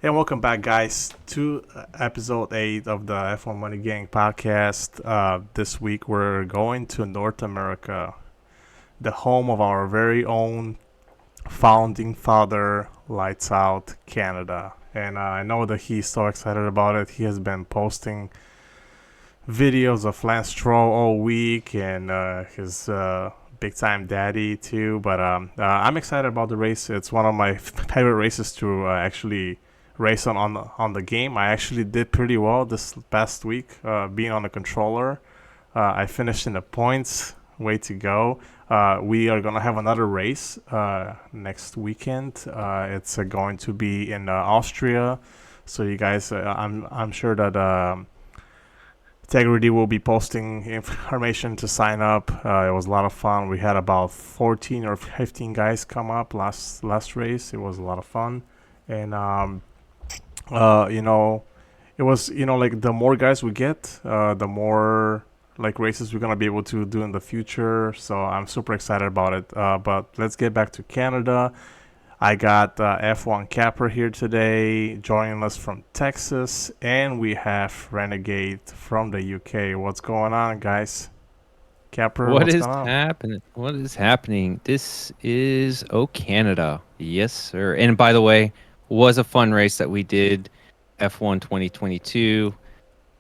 And welcome back, guys, to episode 8 of the F1 Money Gang podcast. This week, we're going to North America, the home of our very own founding father, Lights Out Canada. And I know that he's so excited about it. He has been posting videos of Lance Stroll all week and his big time daddy, too. But I'm excited about the race. It's one of my favorite races to actually race on the game. I actually did pretty well this past week, being on the controller. I finished in the points. Way to go! We are gonna have another race next weekend. It's going to be in Austria. So you guys, I'm sure that Integrity will be posting information to sign up. It was a lot of fun. We had about 14 or 15 guys come up last race. It was a lot of fun, and you know, it was like the more guys we get, the more like races we're gonna be able to do in the future. So I'm super excited about it. But let's get back to Canada. I got F1 Capper here today, joining us from Texas, and we have Renegade from the UK. What's going on, guys? Capper, What what's is going on? happening? What is happening? This is Canada. Yes, sir. And by the way, was a fun race that we did, F1 2022.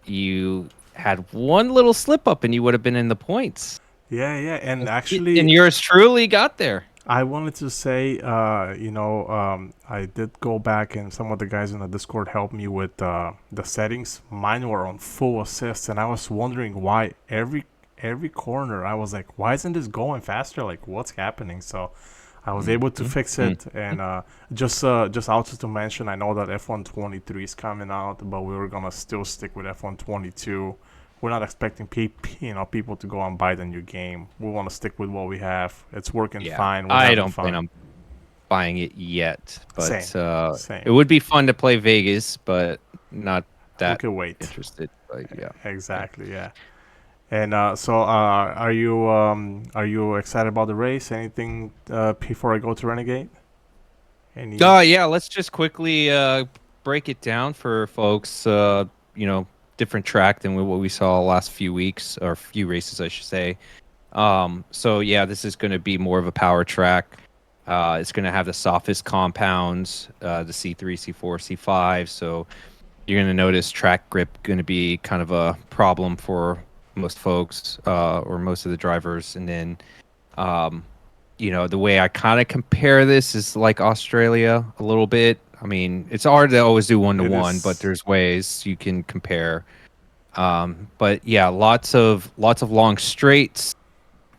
You had one little slip up and you would have been in the points. Yeah, yeah, and And actually, yours truly got there. I wanted to say, I did go back, and some of the guys in the Discord helped me with the settings. Mine were on full assist, and I was wondering why every corner I was like, why isn't this going faster? Like, what's happening? So I was able to Mhm, fix mhm. it, and just also to mention, I know that F123 is coming out, but we were gonna still stick with F122. We're not expecting people to go and buy the new game. We want to stick with what we have. It's working Yeah, fine. We're I having don't plan fun. on buying it yet, Same, but it same. would be fun to play Vegas, but not We that could wait. interested. But yeah, yeah. Exactly, yeah. And are you excited about the race? Anything before I go to Renegade? Any? Yeah, let's just quickly break it down for folks. You know, different track than what we saw last few weeks or few races, I should say. So yeah, this is going to be more of a power track. It's going to have the softest compounds, the C3, C4, C5. So you're going to notice track grip going to be kind of a problem for most folks or most of the drivers. And then um, the way I kind of compare this is like Australia a little bit. I mean, it's hard to always do one to It one, but is. there's ways you can compare. But yeah, lots of long straights,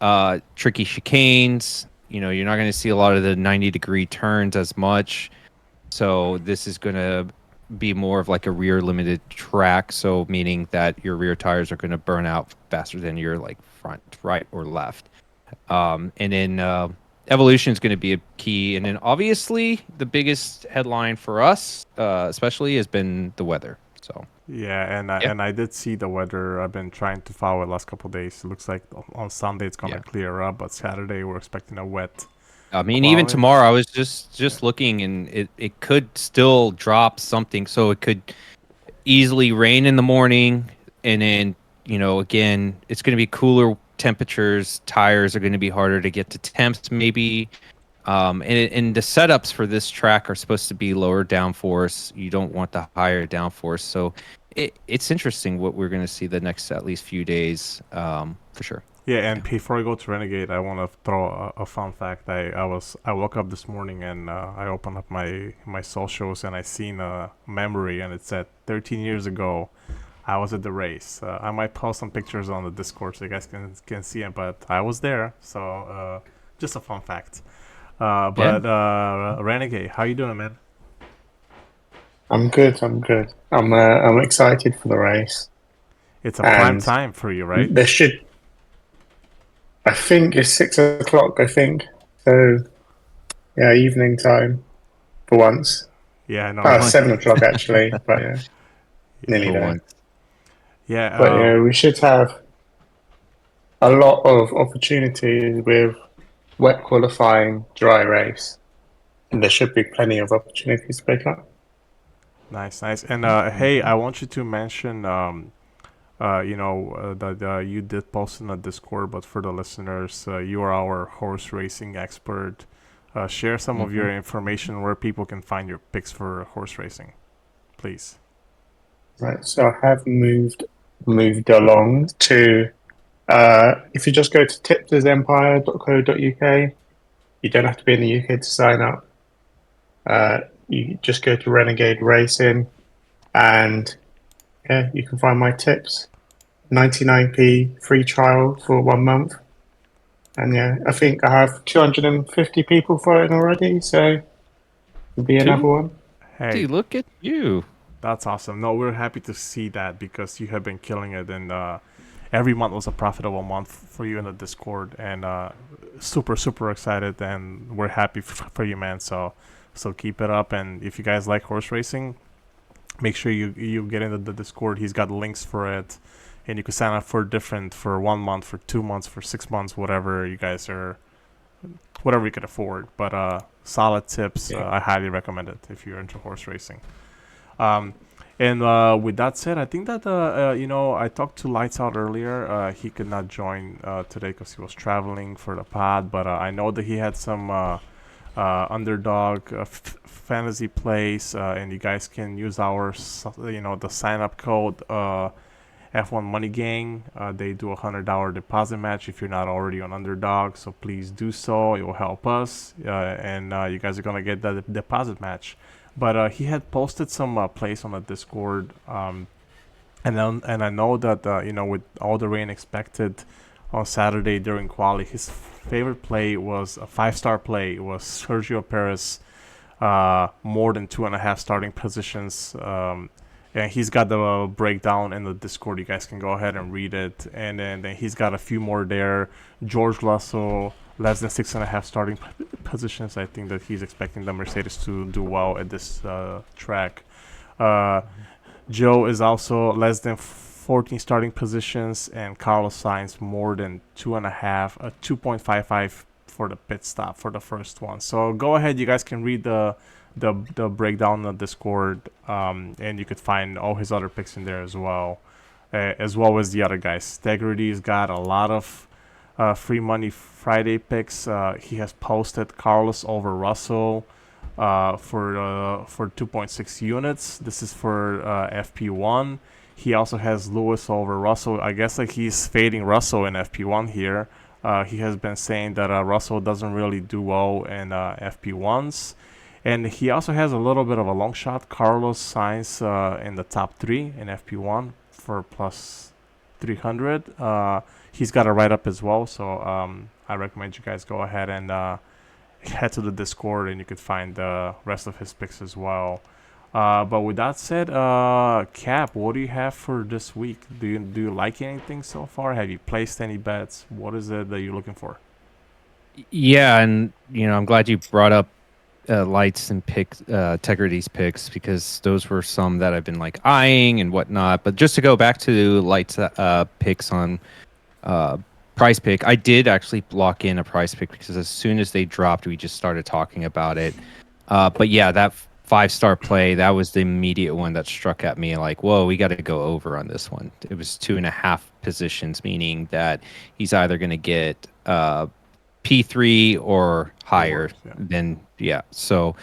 tricky chicanes. You're not going to see a lot of the 90-degree turns as much. So this is going to be more of like a rear limited track. So meaning that your rear tires are going to burn out faster than your like front, right, or left. And then evolution is going to be a key. And then obviously the biggest headline for us, especially, has been the weather. So Yeah, and yeah, I did see the weather. I've been trying to follow it last couple of days. It looks like on Sunday it's gonna yeah. clear up, but Saturday we're expecting a wet, I mean, even cloudy. tomorrow, I was just looking, and it could still drop something. So it could easily rain in the morning, and then again, it's going to be cooler temperatures. Tires are going to be harder to get to temps, maybe. And the setups for this track are supposed to be lower downforce. You don't want the higher downforce. So it's interesting what we're going to see the next at least few days, for sure. Yeah, and Yeah. before I go to Renegade, I want to throw a fun fact. I woke up this morning and I opened up my socials and I seen a memory and it said 13 years ago I was at the race. I might post some pictures on the Discord so you guys can see it, but I was there. So just a fun fact. Yeah. But Renegade, how you doing, man? I'm good. I'm good. I'm excited for the race, It's a prime and time for you, right? there should. I think it's 6 o'clock. I think so. Yeah, evening time for once. Yeah, no, For it's once. 7 o'clock actually, but yeah, nearly For yeah, there. once. But yeah. yeah, we should have a lot of opportunities with wet qualifying, dry race, and there should be plenty of opportunities to pick up. Nice, nice. And hey, I want you to mention, that you did post in the Discord, but for the listeners, you are our horse racing expert. Share some of Mm-hmm. your information where people can find your picks for horse racing, please. Right, so I have moved along to if you just go to tipstersempire.co.uk, you don't have to be in the UK to sign up. You just go to Renegade Racing, and yeah, you can find my tips. 99p free trial for 1 month, and yeah, I think I have 250 people following already, so it'll be another one. Hey, Look at you. that's awesome. No, we're happy to see that because you have been killing it, and every month was a profitable month for you in the Discord, and super super excited, and we're happy for you, man. So keep it up, and if you guys like horse racing, make sure you get into the Discord. He's got links for it, and you can sign up for 1 month, for 2 months, for 6 months, whatever you guys are, whatever you can afford. But solid tips. Yeah. I highly recommend it if you're into horse racing. Um, and with that said, I think that I talked to Lights Out earlier. He could not join today because he was traveling for the pod, but I know that he had some underdog fantasy plays, and you guys can use the sign up code F1 Money Gang. They do $100 deposit match if you're not already on Underdog, so please do so. It will help us, and you guys are gonna get the deposit match. But he had posted some plays on the Discord, and I know that with all the rain expected on Saturday during quali, his favorite play was a 5-star play. It was Sergio Perez, more than 2.5 starting positions. And he's got the breakdown in the Discord. You guys can go ahead and read it. And then he's got a few more there. George Russell, less than 6.5 starting positions. I think that he's expecting the Mercedes to do well at this track. Joe is also less than 14 starting positions, and Carlos Sainz more than 2.55 for the pit stop for the first one. So go ahead, you guys can read the breakdown on Discord, and you could find all his other picks in there as well as the other guys. Stegrity's got a lot of free money Friday picks. He has posted Carlos over Russell for 2.6 units. This is for FP1. He also has Lewis over Russell. I guess he's fading Russell in FP1 here. He has been saying that Russell doesn't really do well in FP1s. And he also has a little bit of a long shot. Carlos Sainz in the top 3 in FP1 for plus 300. He's got a write-up as well. So I recommend you guys go ahead and head to the Discord, and you could find the rest of his picks as well. But with that said, Cap, what do you have for this week? Do you like anything so far? Have you placed any bets? What is it that you're looking for? Yeah, and I'm glad you brought up Lights and Tegrity's picks, because those were some that I've been eyeing and whatnot. But just to go back to Lights picks on Prize Pick, I did actually lock in a Prize Pick because as soon as they dropped, we just started talking about it. But yeah, that 5-star play, that was the immediate one that struck at me whoa, we got to go over on this one. It was 2.5 positions, meaning that he's either going to get P3 or higher than, yeah. So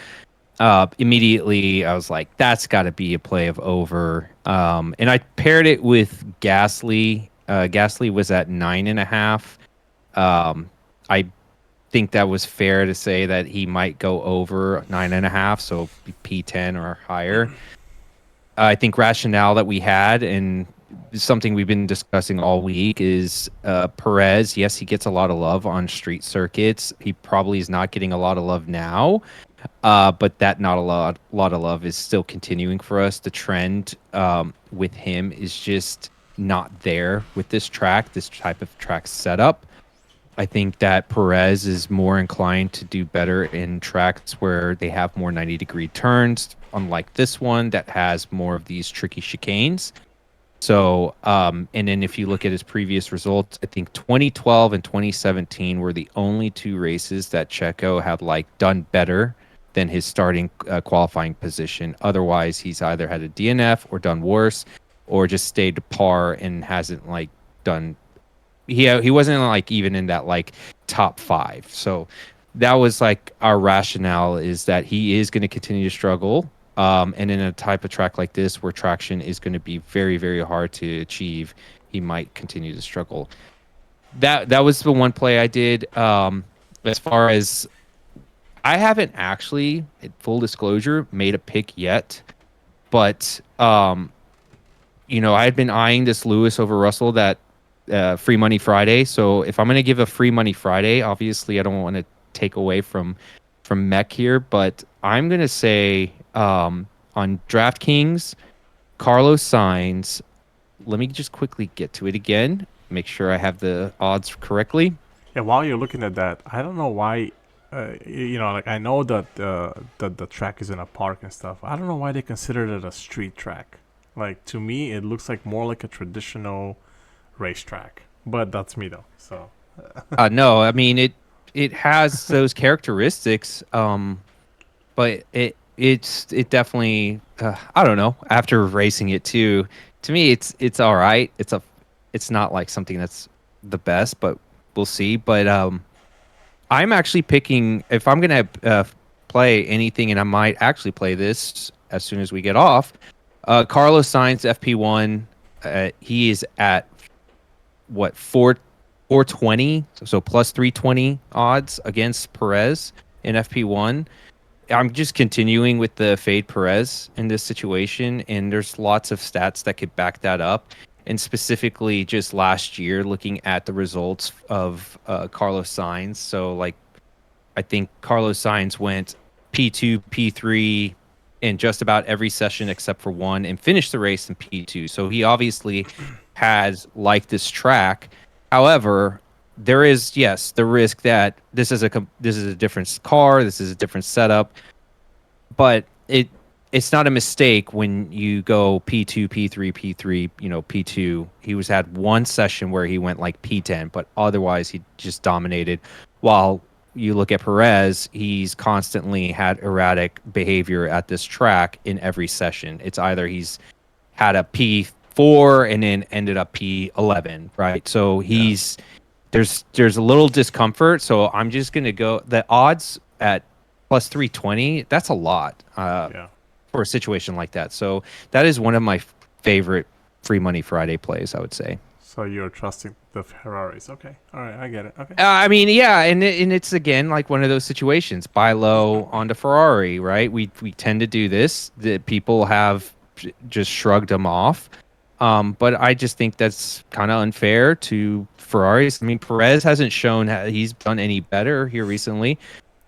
immediately I was like, that's got to be a play of over. And I paired it with Gasly. Gasly was at 9.5. I think that was fair to say that he might go over 9.5, so P10 or higher. I think rationale that we had, and something we've been discussing all week, is Perez. Yes, he gets a lot of love on street circuits. He probably is not getting a lot of love now, but that not a lot of love is still continuing for us. The trend with him is just not there with this type of track setup. I think that Perez is more inclined to do better in tracks where they have more 90-degree turns, unlike this one that has more of these tricky chicanes. So, and then if you look at his previous results, I think 2012 and 2017 were the only 2 races that Checo had done better than his starting qualifying position. Otherwise, he's either had a DNF or done worse, or just stayed par and hasn't like done. He wasn't like even in that like top 5. So that was like our rationale, is that he is going to continue to struggle. And in a type of track like this, where traction is going to be very, very hard to achieve, he might continue to struggle. That was the one play I did. As far as, I haven't actually, full disclosure, made a pick yet, but I had been eyeing this Lewis over Russell, that Free Money Friday. So if I'm going to give a Free Money Friday, obviously I don't want to take away from Mech here, but I'm going to say on DraftKings, Carlos Sainz. Let me just quickly get to it again, make sure I have the odds correctly. Yeah, while you're looking at that, I don't know why. Like I know that the track is in a park and stuff. I don't know why they consider it a street track. Like, to me, it looks like more like a traditional racetrack. But that's me though. So. No, I mean it has those characteristics, but it definitely, I don't know. After racing it too, to me it's all right. It's not like something that's the best, but we'll see. But I'm actually picking, if I'm gonna play anything, and I might actually play this as soon as we get off. Carlos Sainz FP1, he is at what, 420, so plus 320 odds against Perez in FP1. I'm just continuing with the fade Perez in this situation, and there's lots of stats that could back that up. And specifically, just last year, looking at the results of Carlos Sainz. So, like, I think Carlos Sainz went P2, P3 in just about every session except for one, and finished the race in P2. So he obviously has liked this track. However, there is, yes, the risk that this is a different car, this is a different setup, but it's not a mistake when you go P2, P3, P3, P2. He had one session where he went like P10, but otherwise he just dominated. While you look at Perez, he's constantly had erratic behavior at this track in every session. It's either he's had a P4 and then ended up P11, right? So there's a little discomfort. So I'm just going to go, the odds at plus 320, that's a lot for a situation like that. So that is one of my favorite Free Money Friday plays, I would say. So you're trusting the Ferraris. Okay. All right. I get it. Okay. I mean, yeah, and it's again like one of those situations. Buy low on the Ferrari, right? We tend to do this. The people have just shrugged them off. But I just think that's kind of unfair to Ferraris. I mean, Perez hasn't shown he's done any better here recently.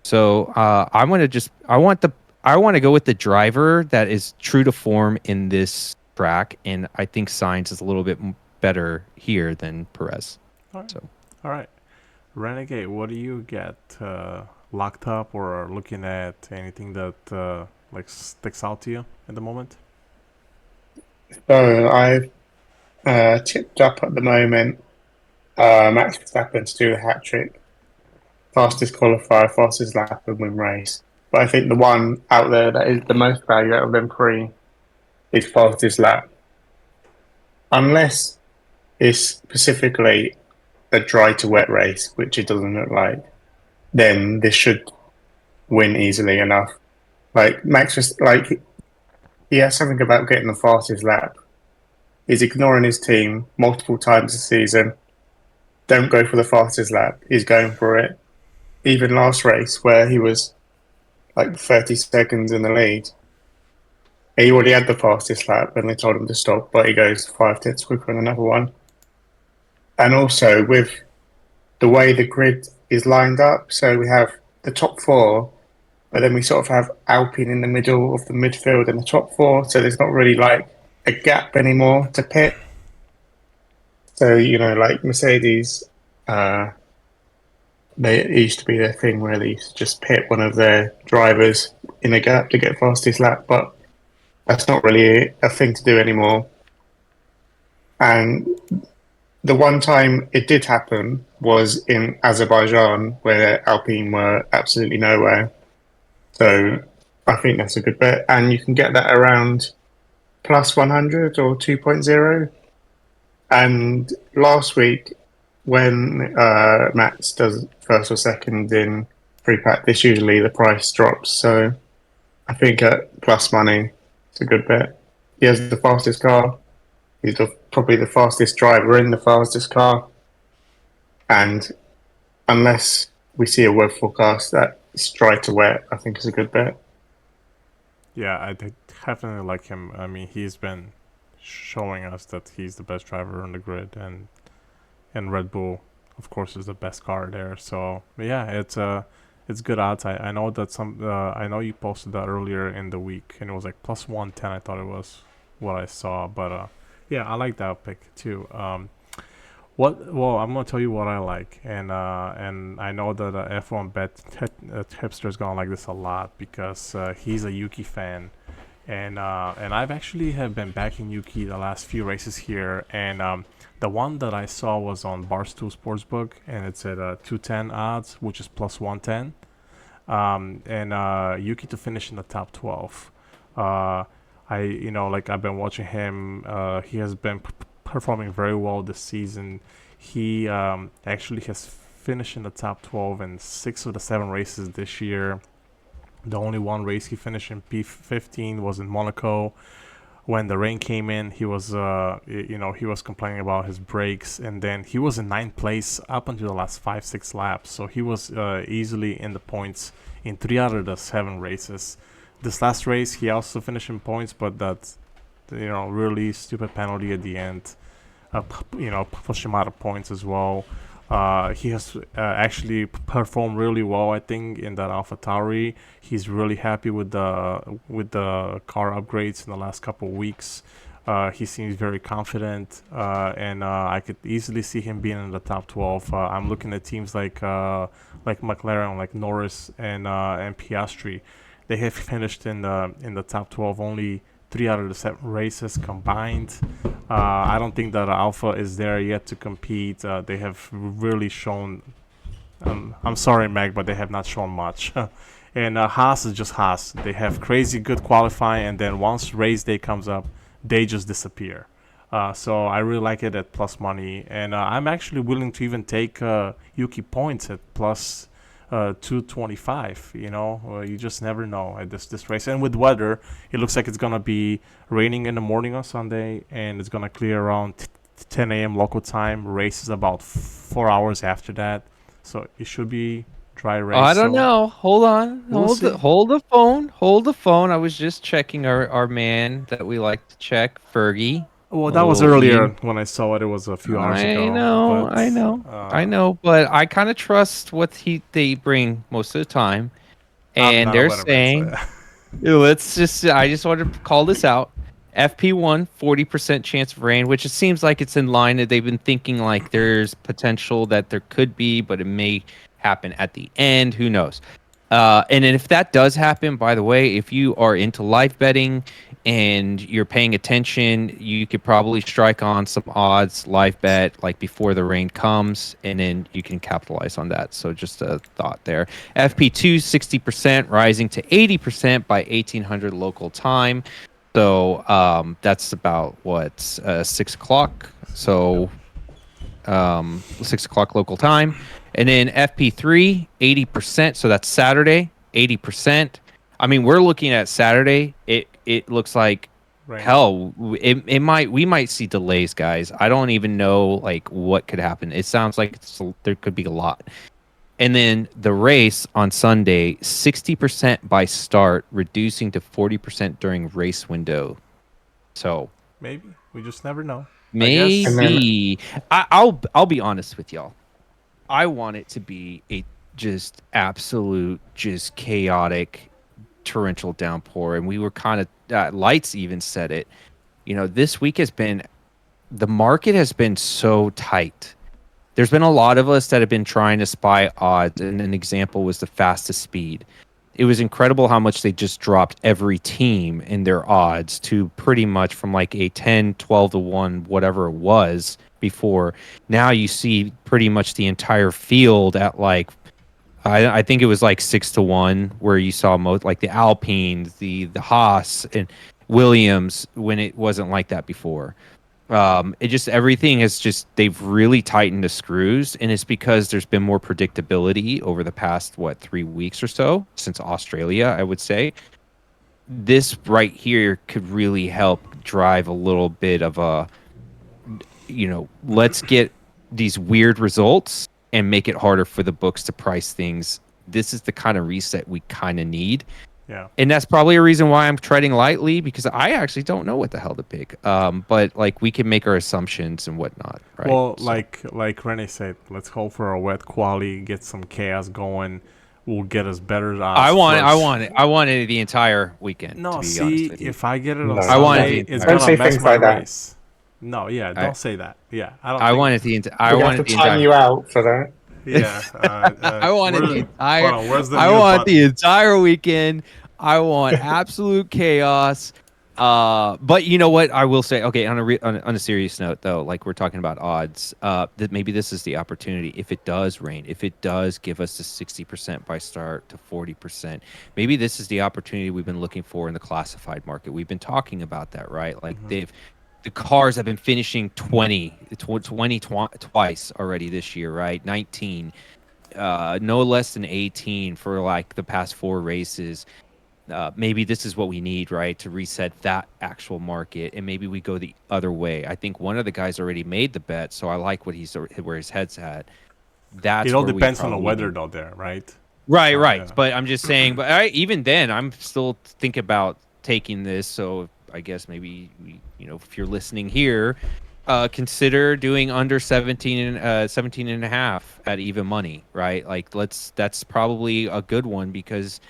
So I want to go with the driver that is true to form in this track, and I think Sainz is a little bit better here than Perez. All right. So, all right. Renegade, what do you get locked up or looking at? Anything that sticks out to you at the moment? So I've tipped up at the moment Max Verstappen to do a hat trick, fastest qualifier, fastest lap, and win race. But I think the one out there that is the most value out of them three is fastest lap. Unless it's specifically a dry to wet race, which it doesn't look like, then this should win easily enough. Like Max, he has something about getting the fastest lap. He's ignoring his team multiple times this season. Don't go for the fastest lap. He's going for it. Even last race, where he was like 30 seconds in the lead, he already had the fastest lap and they told him to stop, but he goes 5 tenths quicker than another one. And also with the way the grid is lined up, so we have the top four, but then we sort of have Alpine in the middle of the midfield and the top four, so there's not really like a gap anymore to pit. So, like Mercedes, it used to be their thing where they used to just pit one of their drivers in a gap to get fastest lap, but that's not really a thing to do anymore. And the one time it did happen was in Azerbaijan, where Alpine were absolutely nowhere. So I think that's a good bet. And you can get that around plus 100 or 2.0. And last week, when Max does first or second in free practice, usually the price drops. So I think at plus money, it's a good bet. He has the fastest car. He's probably the fastest driver in the fastest car. And unless we see a weather forecast that's dry to wet, I think it's a good bet. Yeah, I definitely like him. I mean, he's been showing us that he's the best driver on the grid, and Red Bull, of course, is the best car there. So yeah, it's good odds. I know that I know you posted that earlier in the week, and it was like plus 110. I thought it was what I saw, but yeah, I like that pick too. Well, I'm gonna tell you what I like, and I know that F1 bet hipster's gonna like this a lot because he's a Yuki fan, and I've actually have been backing Yuki the last few races here, and the one that I saw was on Barstool Sportsbook, and it's at 210 odds, which is plus 110, and Yuki to finish in the top 12. I've been watching him. He has been performing very well this season. He actually has finished in the top 12 in 6 of the 7 races this year. The only one race he finished in P15 was in Monaco. When the rain came in, he was he was complaining about his brakes, and then he was in 9th place up until the last 5-6 laps. So he was easily in the points in 3 out of the 7 races. This last race, he also finished in points, but that really stupid penalty at the end, pushed him out of points as well. He has actually performed really well, I think, in that AlphaTauri. He's really happy with the car upgrades in the last couple of weeks. He seems very confident, and I could easily see him being in the top 12. I'm looking at teams like McLaren, like Norris and Piastri. They have finished in the top 12 only 3 out of the 7 races combined. I don't think that Alpha is there yet to compete. They have really shown. I'm sorry, Meg, but they have not shown much. And Haas is just Haas. They have crazy good qualifying, and then once race day comes up, they just disappear. So I really like it at plus money, and I'm actually willing to even take Yuki points at plus 225. You just never know at this race. And with weather, it looks like it's gonna be raining in the morning on Sunday, and it's gonna clear around 10 a.m. local time. Race is about 4 hours after that, so it should be dry race. I don't know. Hold on. We'll Hold the phone. Hold the phone. I was just checking our man that we like to check, Fergie. Well, that was earlier when I saw it. It was a few hours ago. I know, but I kind of trust what they bring most of the time. And they're saying, I just wanted to call this out. FP1, 40% chance of rain, which it seems like it's in line. That they've been thinking like there's potential that there could be, but it may happen at the end. Who knows? And then if that does happen, by the way, if you are into live betting and you're paying attention, you could probably strike on some odds live bet like before the rain comes, and then you can capitalize on that. So just a thought there. FP2, 60%, rising to 80% by 1800 local time. So that's about 6 o'clock. So 6 o'clock local time. And then FP3, 80%. So that's Saturday, 80%. I mean, we're looking at Saturday. It looks like hell. We might see delays, guys. I don't even know like what could happen. It sounds like there could be a lot. And then the race on Sunday, 60% by start, reducing to 40% during race window. So maybe we just never know. Maybe I'll be honest with y'all. I want it to be a just absolute, just chaotic, torrential downpour, and we were kind of Lights even said it. This week the market has been so tight. There's been a lot of us that have been trying to spy odds, and an example was the fastest speed. It was incredible how much they just dropped every team in their odds to pretty much from like a 10, 12 to 1, whatever it was before. Now you see pretty much the entire field at like I think it was like 6-1 where you saw most like the Alpines, the Haas and Williams when it wasn't like that before. It just everything is just they've really tightened the screws, and it's because there's been more predictability over the past 3 weeks or so since Australia, I would say. This right here could really help drive a little bit of a, let's get these weird results and make it harder for the books to price things. This is the kind of reset we kind of need. Yeah. And that's probably a reason why I'm treading lightly, because I actually don't know what the hell to pick. But like we can make our assumptions and whatnot, right? Well, So- like Renee said, let's hope for a wet quality, get some chaos going. Will get us better odds. I first. want it the entire weekend. No, to be see, honest with you. if I get it on No. I want Sunday, it the it's entire- Don't gonna say mess things my like that. race. No, yeah, don't say that. Yeah, I don't. I think, want it the entire. I We have want to it the time entire. you out for that. Yeah, I want it the entire. Hold on, where's the I mute want button? the entire weekend. I want absolute chaos. But you know what? I will say, okay, on a serious note, though, like we're talking about odds, that maybe this is the opportunity. If it does rain, if it does give us the 60% by start to 40%, maybe this is the opportunity we've been looking for in the classified market. We've been talking about that, right? Like the cars have been finishing 20 twice already this year, right? 19, no less than 18 for like the past 4 races. Maybe this is what we need, right, to reset that actual market, and maybe we go the other way. I think one of the guys already made the bet, so I like where his head's at. That's It all where we depends on the probably weather, need- though. There, right? Right, So, right. yeah. But I'm just saying. But even then, I'm still thinking about taking this. So I guess maybe if you're listening here, consider doing under 17 and a half at even money, right? Like that's probably a good one, because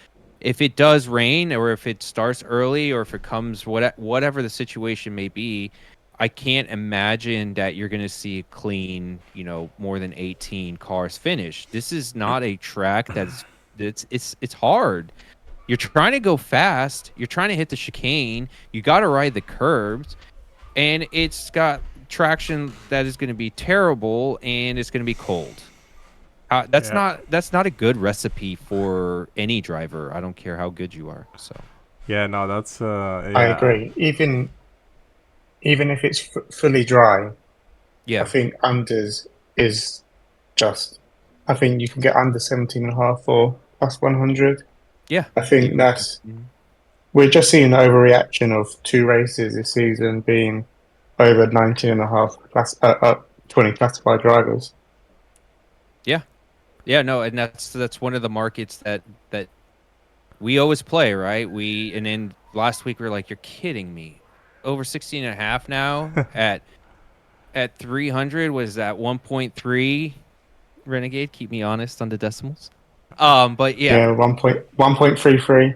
if it does rain, or if it starts early, or if it comes whatever the situation may be, I can't imagine that you're going to see a clean, more than 18 cars finish. This is not a track it's hard. You're trying to go fast. You're trying to hit the chicane. You got to ride the curbs, and it's got traction that is going to be terrible, and it's going to be cold. That's Yeah. not a good recipe for any driver. I don't care how good you are. So Yeah, no, that's yeah. I agree. Even if it's fully dry, yeah, I think unders is just. I think you can get under 17.5 for plus 100. yeah. I think that's. Mhm. We're just seeing the overreaction of 2 races this season being over 19.5 20 classified drivers. Yeah, no, and that's one of the markets that we always play, right? And then last week we were like, you're kidding me. Over 16 and a half now at 300 was that 1.3 Renegade. Keep me honest on the decimals. But yeah, 1.33.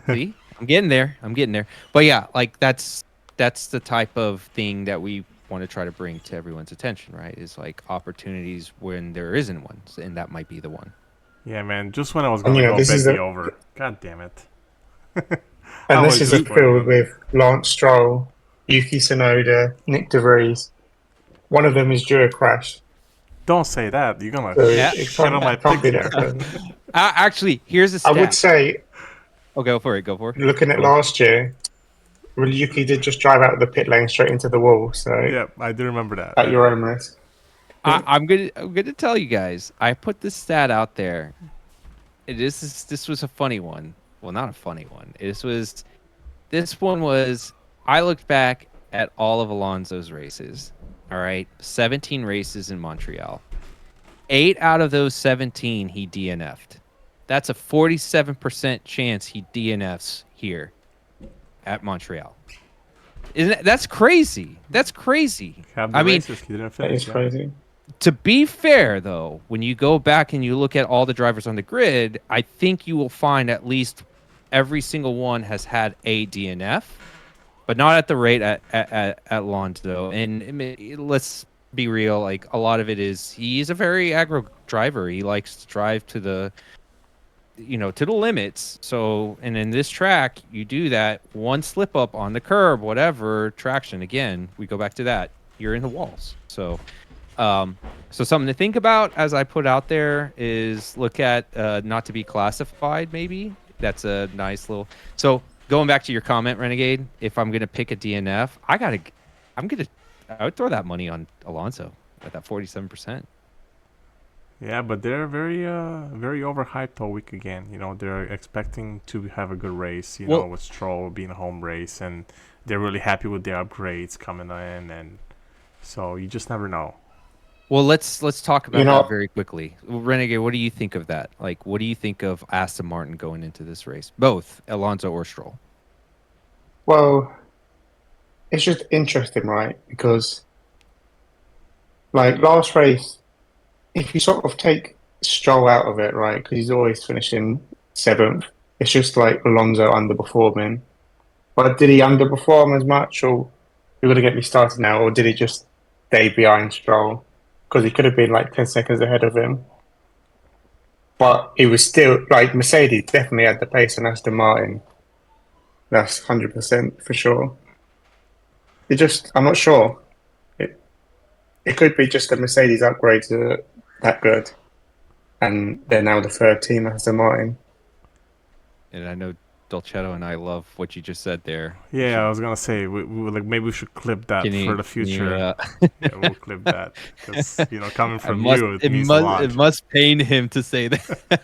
see, I'm getting there. But yeah, like that's the type of thing that we want to try to bring to everyone's attention, right? Is like opportunities when there isn't one, and that might be the one. Yeah, man. Just when I was And, gonna go this bet is the the- over. God damn it. And I this was is a just putting field it. with Lance Stroll, Yuki Tsunoda, Nick De Vries. One of them is due a crash. Don't say that. You're gonna So Yeah. it shit on my can't be picks that here. close. Actually, here's a I stat. would say, Oh, go for it. looking at last year, well, Yuki did just drive out of the pit lane straight into the wall. So Yeah, I do remember that. at your own risk. I'm gonna tell you guys. I put this stat out there. This was a funny one. Well, not a funny one. This one was. I looked back at all of Alonso's races. All right, 17 races in Montreal. 8 out of those 17 he DNF'd. That's a 47% chance he DNFs here at Montreal. That's crazy. That's crazy. Have the I mean, races, you didn't That finish. is Yeah. crazy. to be fair, though, when you go back and you look at all the drivers on the grid, I think you will find at least every single one has had a DNF, but not at the rate at Alonso. And I mean, let's be real, like a lot of it is he's a very aggro driver. He likes to drive to the to the limits. So, and in this track, you do that one slip up on the curb, whatever traction. Again, we go back to that. You're in the walls. So, So something to think about as I put out there is look at not to be classified. Maybe that's a nice little. So going back to your comment, Renegade, if I'm gonna pick a DNF, I would throw that money on Alonso at that 47%. Yeah, but they're very overhyped all week again. They're expecting to have a good race. Well, With Stroll being a home race, and they're really happy with their upgrades coming in, and so you just never know. Well, let's talk You about that know, very quickly. Renegade, what do you think of that? Like, what do you think of Aston Martin going into this race? Both Alonso or Stroll. well, it's just interesting, right? Because like last race, if you sort of take Stroll out of it, right? Because he's always finishing seventh. It's just like Alonso underperforming. But did he underperform as much, or you're gonna get me started now, or did he just stay behind Stroll? Because he could have been like 10 seconds ahead of him. But he was still like Mercedes definitely had the pace on Aston Martin. That's 100% for sure. I'm not sure. It, it could be just the Mercedes upgrades are that good, and they're now the third team Aston Martin. And I know Dolcetto and I love what you just said there. Yeah, I was gonna say maybe we should clip that Can for you? the Can you future. Yeah, we'll clip that because coming I from must. you, it It means a must. It lot. must pain him to say that.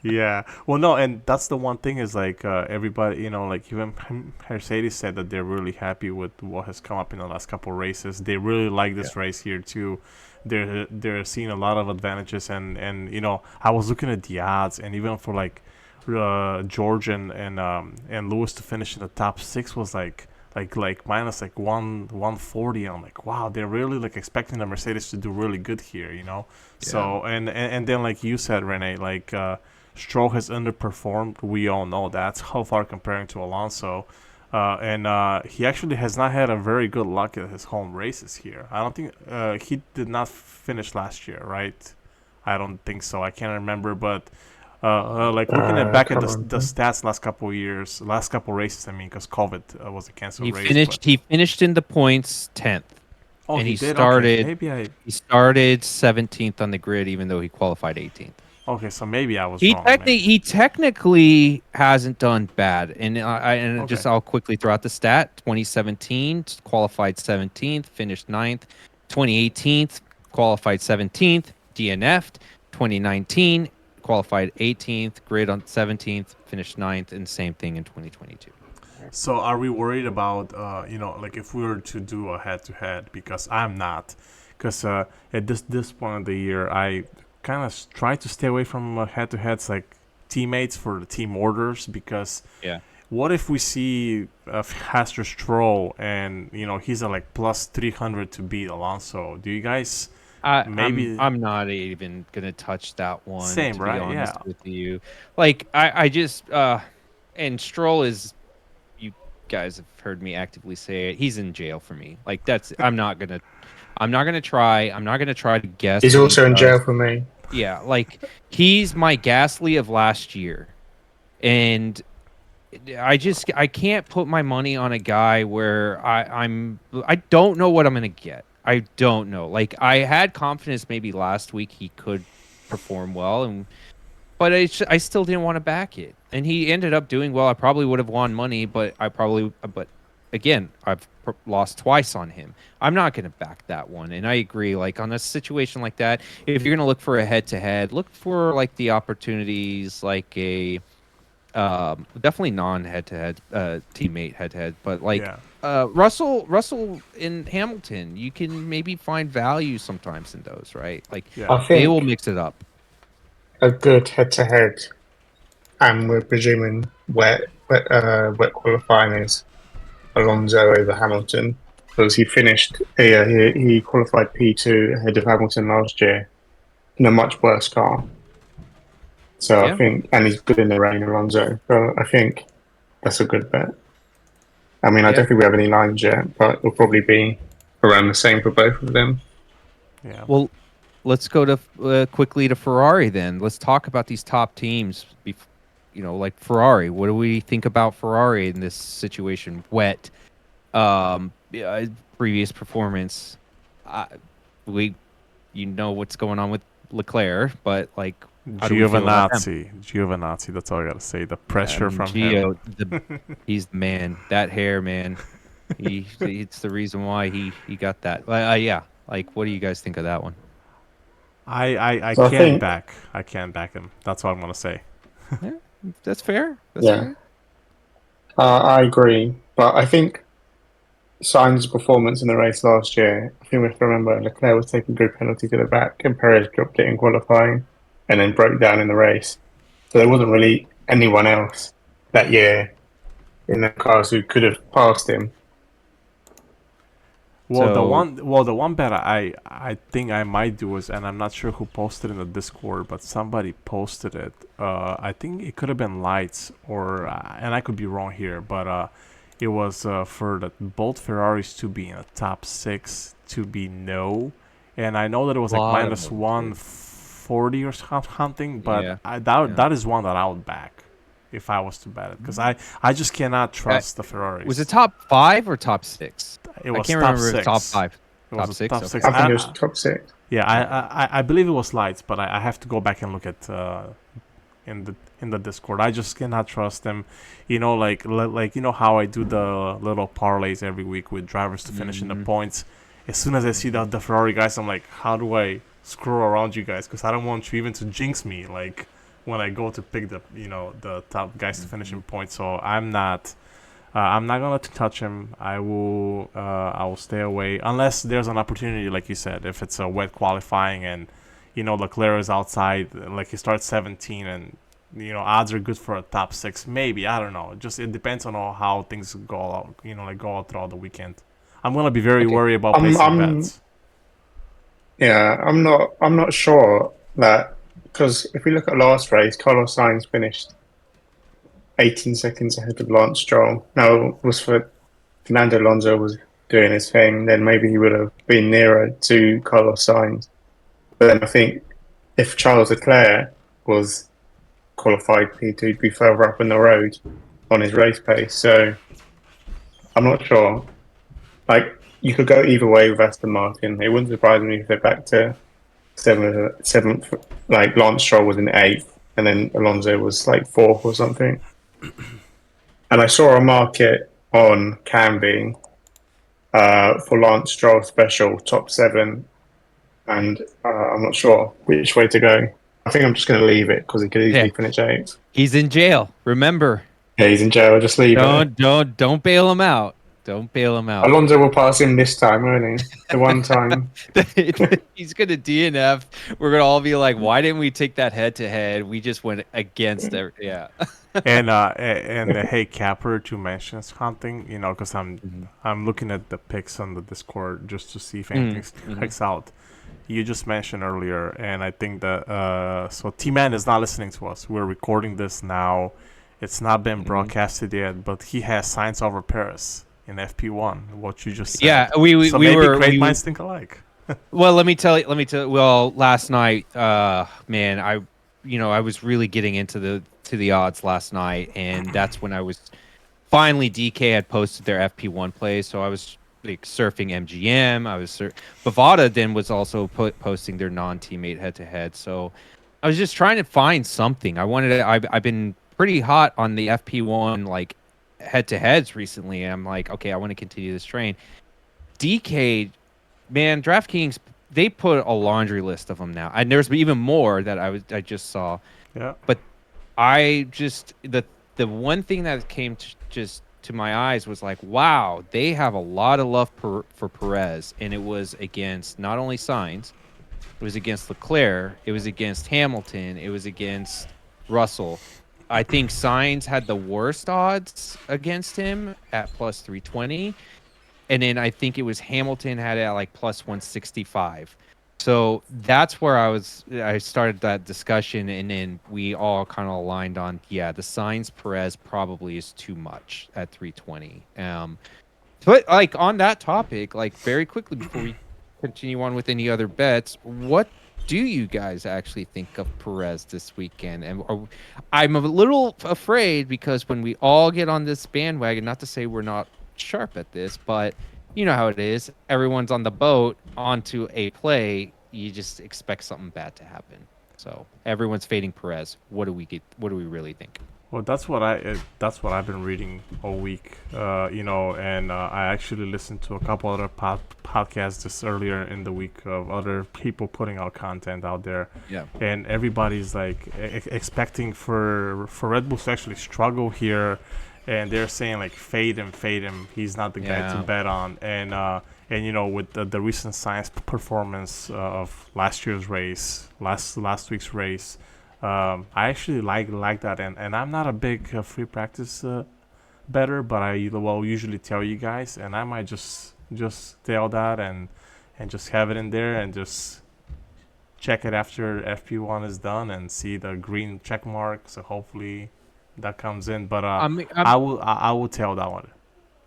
Yeah. Well, no, and that's the one thing is like everybody, like even Mercedes said that they're really happy with what has come up in the last couple races. They really like this race here too. They're seeing a lot of advantages, and I was looking at the odds, and even for like George and Lewis to finish in the top six was like minus like 140. I'm like, wow, they're really like expecting the Mercedes to do really good here. So and then like you said, Renee, like Stroll has underperformed. We all know that. How far comparing to Alonso. And he actually has not had a very good luck at his home races here. I don't think he did not finish last year, right? I don't think so. I can't remember, but like looking at back at the stats last couple races. I mean, because COVID was a canceled He race, finished. but He finished in the points 10th, oh, and he he did. Okay, started. maybe I. He started 17th on the grid, even though he qualified 18th. Okay, so maybe I was He wrong. technically hasn't done bad, and Okay. I'll quickly throw out the stat: 2017 qualified 17th, finished 9th. 2018 qualified 17th, DNF'd. 2019 qualified 18th, grid on 17th, finished 9th, and same thing in 2022. So are we worried about like if we were to do a head to head? Because I'm not, because at this point of the year, I kind of try to stay away from head to heads like teammates for the team orders because Yeah. what if we see Haster Stroll and he's at like plus 300 to beat Alonso? Do you guys maybe I'm not even gonna touch that one, same, to be right? honest Yeah. with you. Like I just and Stroll is, you guys have heard me actively say it, he's in jail for me. Like that's I'm not gonna try. I'm not gonna try to guess He's what he also in does. jail for me. Yeah, like he's my Gasly of last year, and I can't put my money on a guy where I don't know what I'm gonna get. I don't know. Like I had confidence maybe last week he could perform well, but I still didn't want to back it, and he ended up doing well. I probably would have won money, but again, I've lost twice on him. I'm not going to back that one, and I agree. Like on a situation like that, if you're going to look for a head-to-head, look for like the opportunities, like a definitely non-head-to-head teammate head-to-head, but like Yeah. Russell in Hamilton, you can maybe find value sometimes in those, right? Like Yeah. I they will think mix it up. a good head-to-head, and we're presuming wet qualifying is Alonso over Hamilton because he qualified P2 ahead of Hamilton last year in a much worse car. So I Yeah. think, and he's good in the rain, Alonso. So I think that's a good bet. I mean, I Yeah. don't think we have any lines yet, but it'll probably be around the same for both of them. Yeah. Well, let's go to quickly to Ferrari then. Let's talk about these top teams. Like Ferrari. What do we think about Ferrari in this situation? Wet, yeah, previous performance. you know what's going on with Leclerc, but like, how do we feel about them? Giovinazzi. That's all I gotta say. The I pressure mean, from Gio, him. he's the man. That hair, man. It's the reason why he got that. Yeah. Like, what do you guys think of that one? I So I can't think, back. I can't back him. That's what I'm gonna say. Yeah, that's fair. That's yeah, fair. I agree. But I think Sainz's performance in the race last year, I think we have to remember Leclerc was taking good penalty to the back and Perez dropped it in qualifying and then broke down in the race. So there wasn't really anyone else that year in the cars who could have passed him. So, The one bet I think I might do is, and I'm not sure who posted in the Discord, but somebody posted it. I think it could have been Lights or, and I could be wrong here, but it was for both Ferraris to be in the top 6 to be no, and I know that it was like lot of minus them, 140 or something, but yeah, that yeah. that is one that I would back if I was to bet it, because I just cannot trust the Ferraris. Was it top 5 or top 6? It I was can't top remember if 6. it's top 5. It Top was 6? top Okay. 6. I think it was top 6. Yeah, I believe it was Lights, but I have to go back and look at in the Discord. I just cannot trust them. You know, like you know how I do the little parlays every week with drivers to finish in the Mhm. points. As soon as I see the Ferrari guys, I'm like, how do I screw around you guys? Because I don't want you even to jinx me. Like when I go to pick the top guys to finish in points. So I'm not. I'm not gonna touch him. I will stay away unless there's an opportunity, like you said, if it's a wet qualifying and Leclerc is outside, like he starts 17 and odds are good for a top 6. Maybe, I don't know. Just it depends on how things go out. Go out throughout the weekend. I'm gonna be very Okay. worried about I'm, placing I'm, bets. yeah, I'm not sure that because if we look at last race, Carlos Sainz finished 18 seconds ahead of Lance Stroll. Now, it was for Fernando Alonso was doing his thing, then maybe he would have been nearer to Carlos Sainz. But then I think if Charles Leclerc was qualified P2, he'd be further up in the road on his race pace. So I'm not sure. Like you could go either way with Aston Martin. It wouldn't surprise me if they're back to seventh. Like Lance Stroll was in eighth, and then Alonso was like fourth or something. And I saw a market on Canby for Lance Stroll special top 7, and I'm not sure which way to go. I think I'm just going to leave it because he could Yeah. easily finish 8th. He's in jail. Remember, Yeah, he's in jail. Just leave it. don't bail him out. Don't bail him out. Alonso will pass him this time, won't he? The one time. He's gonna DNF. We're gonna all be like, "Why didn't we take that head to head? We just went against it." Yeah. And hey, Capper, to mention something, because I'm looking at the pics on the Discord just to see if anything checks out. You just mentioned earlier, and I think that so T-Man is not listening to us. We're recording this now. It's not been broadcasted yet, but he has Sainz over Perez in FP1. What you just said. Yeah, we so we maybe were. great minds think alike. Well, let me tell you. Well, last night, man, I was really getting into the odds last night, and that's when I was finally DK had posted their FP1 plays, so I was like surfing MGM. Bovada then was also posting their non-teammate head-to-head. So I was just trying to find something. I've been pretty hot on the FP1 like head-to-heads recently. I'm like, okay, I want to continue this train. DK, man, DraftKings, they put a laundry list of them now, and there's even more that I just saw. Yeah. But the one thing that came to my eyes was like, wow, they have a lot of love for Perez, and it was against not only Sainz, it was against Leclerc, it was against Hamilton, it was against Russell. I think Sainz had the worst odds against him at plus 320. And then I think it was Hamilton had it at like plus 165. So that's where I started that discussion, and then we all kind of aligned on, yeah, the Sainz Perez probably is too much at 320. But like on that topic, like very quickly before we continue on with any other bets, what do you guys actually think of Perez this weekend? And I'm a little afraid because when we all get on this bandwagon, not to say we're not sharp at this, but you know how it is. Everyone's on the boat. onto a play, you just expect something bad to happen. So everyone's fading Perez. What do we get? What do we really think? Well, that's what I've been reading all week. And I actually listened to a couple other podcasts just earlier in the week of other people putting out content out there, Yeah. and everybody's like expecting for Red Bull to actually struggle here, and they're saying like fade him. He's not the guy to Yeah. bet on, and with the recent science performance of last year's race, last week's race. I actually like that, and I'm not a big free practice better, but I will usually tell you guys, and I might just tell that and just have it in there and just check it after FP1 is done and see the green check mark. So hopefully that comes in, but I will tell that one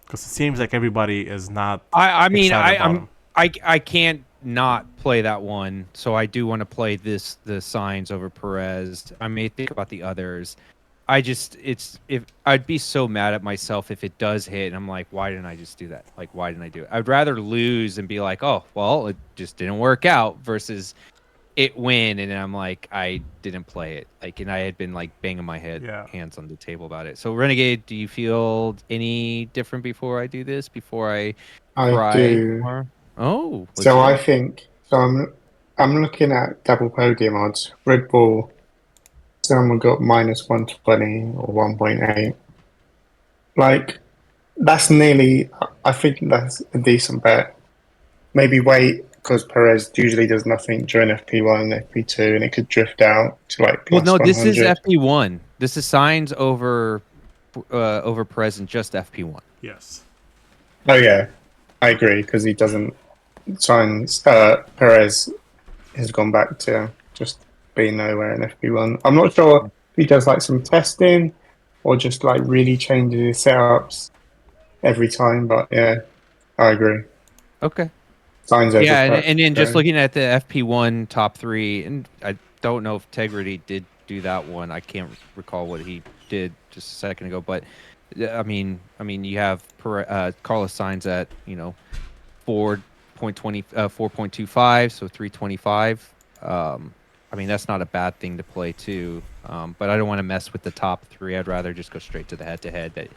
because it seems like everybody is not I mean, excited about him. I can't not play that one, so I do want to play the signs over Perez. I may think about the others. If I'd be so mad at myself if it does hit, and I'm like, why didn't I just do that? Like, why didn't I do it? I'd rather lose and be like, oh, well, it just didn't work out, versus it win, and I'm like, I didn't play it. Like, and I had been like banging my Yeah. hands on the table about it. So, Renegade, do you feel any different before I do this? Before I I cry do. more? Oh, So I legit. think so. I'm looking at double podium odds. Red Bull. Someone got minus 120 or 1.8. Like that's nearly. I think that's a decent bet. Maybe wait because Perez usually does nothing during FP1 and FP2, and it could drift out to like Well, plus no, this is 100. FP1. This is signs over present, just FP1. Yes. Oh yeah, I agree because he doesn't sign. Perez has gone back to just being nowhere in FP1. I'm not sure if he does like some testing or just like really changes his setups every time, but yeah, I agree. Okay. Signs over Yeah, and then just Perez. looking at the FP1 top three, and I don't know if Tegrity did do that one. I can't recall what he did just a second ago, but you have Carlos Sainz at 4.25, so 325. That's not a bad thing to play too. But I don't want to mess with the top three. I'd rather just go straight to the head-to-head that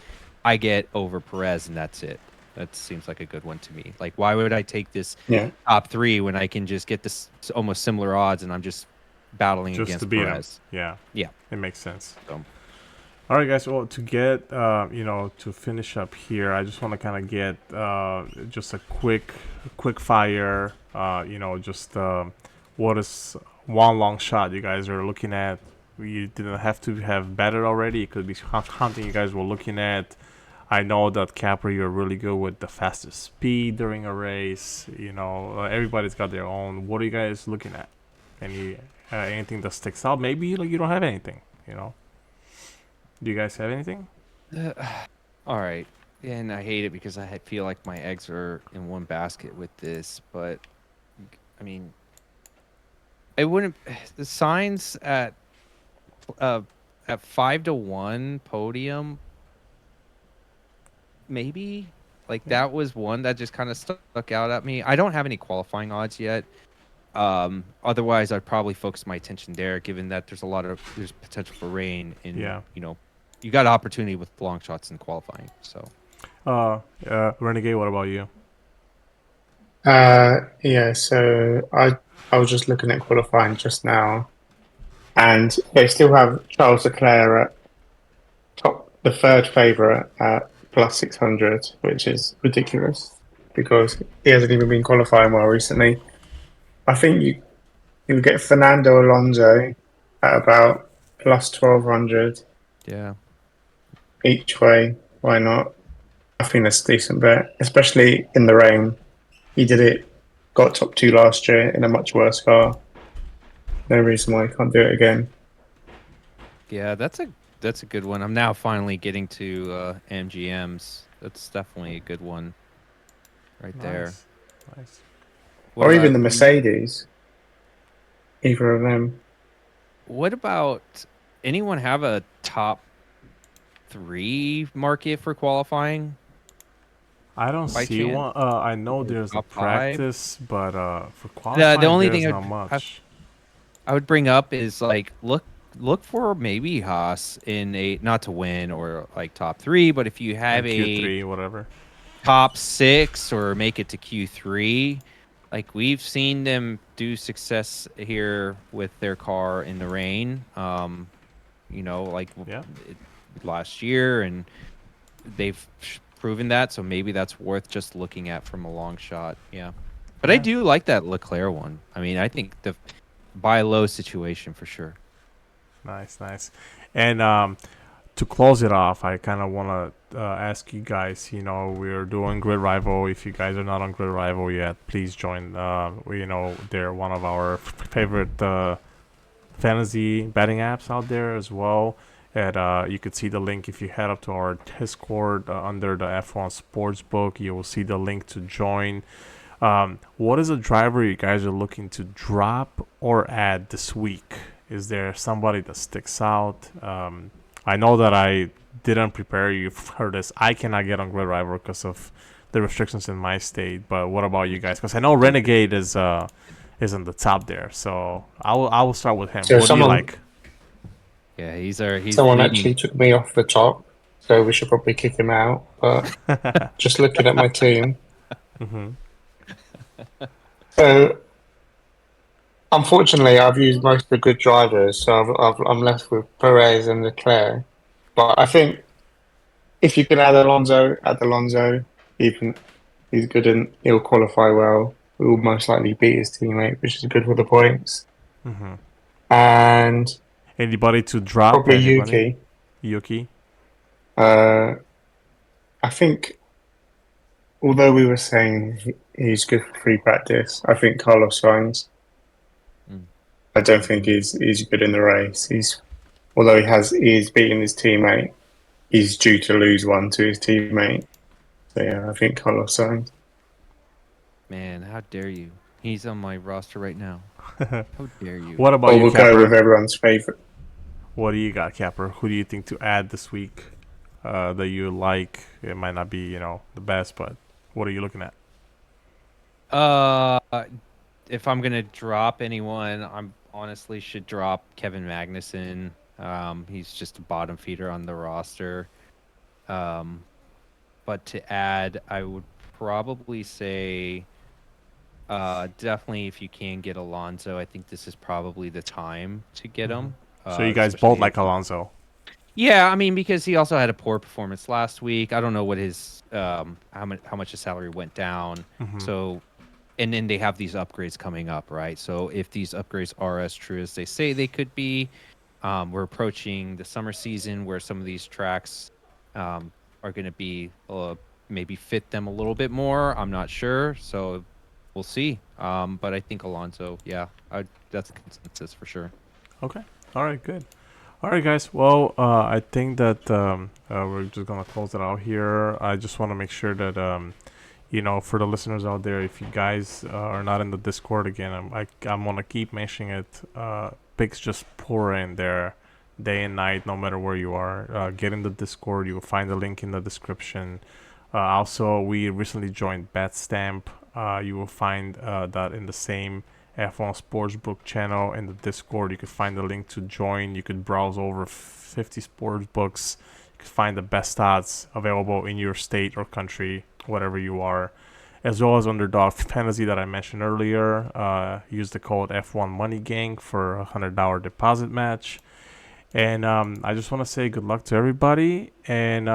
I get over Perez, and that's it. That seems like a good one to me. Like, why would I take this Yeah, top three when I can just get this almost similar odds and I'm just battling Just to against beat him. Perez? Yeah. Yeah. It makes sense. So, All right, guys. Well, to get to finish up here, I just want to kind of get just a quick fire. Just what is one long shot you guys are looking at? You didn't have to have betted already. It could be something you guys were looking at. I know that Capri, you're really good with the fastest speed during a race. Everybody's got their own. What are you guys looking at? Anything that sticks out? Maybe like you don't have anything. Do you guys have anything? all right. And I hate it because feel like my eggs are in one basket with this, but I mean, it wouldn't. The signs at 5-1 podium, maybe. Like that was one that just kind of stuck out at me. I don't have any qualifying odds yet. Otherwise, I'd probably focus my attention there, given that there's potential for rain, and Yeah. you got opportunity with long shots in qualifying. So Renegade, what about you? yeah. So I was just looking at qualifying just now, and they still have Charles Leclerc at the third favourite at plus 600, which is ridiculous because he hasn't even been qualifying well recently. I think you get Fernando Alonso at about plus 1200 yeah. each way. Why not? I think that's a decent bet, especially in the rain. He did it, got top two last year in a much worse car. No reason why he can't do it again. Yeah, that's a good one. I'm now finally getting to MGMs. That's definitely a good one right there. Nice. What Or even about the you? Mercedes, either of them. What about anyone have a top three market for qualifying? I don't by see chance? one. I know Or there's a top five? practice, but for The qualifying, only there's thing not much. I would bring up is like look for maybe Haas in a not to win or like top three, but if you have And a Q3, whatever. top six or make it to Q3, like we've seen them do success here with their car in the rain. Like Yeah. it, last year, and they've proven that. So maybe that's worth just looking at from a long shot. Yeah, but I Yeah. do like that Leclerc one. I mean, I think the buy low situation for sure. Nice, nice. And to close it off, I kind of want to ask you guys. We're doing Grid Rival. If you guys are not on Grid Rival yet, please join. They're one of our favorite fantasy betting apps out there as well. And you could see the link if you head up to our Discord under the F1 Sportsbook. You will see the link to join. What is a driver you guys are looking to drop or add this week? Is there somebody that sticks out? I know that I didn't prepare you for this. I cannot get on Grid Rival because of the restrictions in my state. But what about you guys? Because I know Renegade is in the top there. So I will start with him. So What do you like? Yeah, he's someone leading. actually took me off the top, so we should probably kick him out. But just looking at my team, Hmm. so unfortunately, I've used most of the good drivers, so I'm left with Perez and Leclerc. But I think if you can add Alonso, add Alonso. Even he's good and he'll qualify well. He will most likely beat his teammate, which is good for the points. Hmm. And Anybody to drop? probably Anybody? Yuki. Yuki? Uh, I think although we were saying he's good for free practice, I think Carlos Sainz. Mm. I don't think he's good in the race. Although he is beating his teammate, he's due to lose one to his teammate. So yeah, I think Carlos Sainz. Man, how dare you? He's on my roster right now. How dare you? What about Or you, we'll go with Capper? everyone's favorite. What do you got, Capper? Who do you think to add this week that you like? It might not be, the best, but what are you looking at? Uh, if I'm gonna drop anyone, I'm honestly should drop Kevin Magnussen. He's just a bottom feeder on the roster. Um, but to add, I would probably say, definitely if you can get Alonso, I think this is probably the time to get him. So you guys both Especially like if you, Alonso. yeah, I mean because he also had a poor performance last week. I don't know what his how much his salary went down. Hmm. So and then they have these upgrades coming up, right? So if these upgrades are as true as they say they could be, we're approaching the summer season where some of these tracks are going to be maybe fit them a little bit more. I'm not sure, so we'll see. But I think Alonso, yeah, that's a consensus for sure. Okay. All right, good. All right, guys. Well, I think that we're just going to close it out here. I just want to make sure that, for the listeners out there, if you guys are not in the Discord again, I'm going to keep mentioning it. Picks just pour in there day and night, no matter where you are. Get in the Discord. You will find the link in the description. Also, we recently joined Betstamp. You will find that in the same F1 Sportsbook channel in the Discord. You can find the link to join. You could browse over 50 sports books. You can find the best odds available in your state or country, whatever you are, as well as Underdog Fantasy that I mentioned earlier. Use the code F1MoneyGang for a $100 deposit match. And I just want to say good luck to everybody, and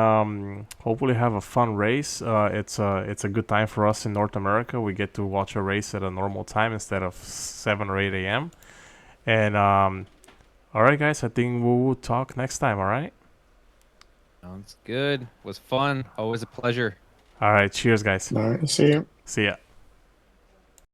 hopefully have a fun race. It's a good time for us in North America. We get to watch a race at a normal time instead of 7 or 8 a.m. And all right, guys, I think we'll talk next time. All right. Sounds good. Was fun. Always a pleasure. All right. Cheers, guys. All right, see you. See ya.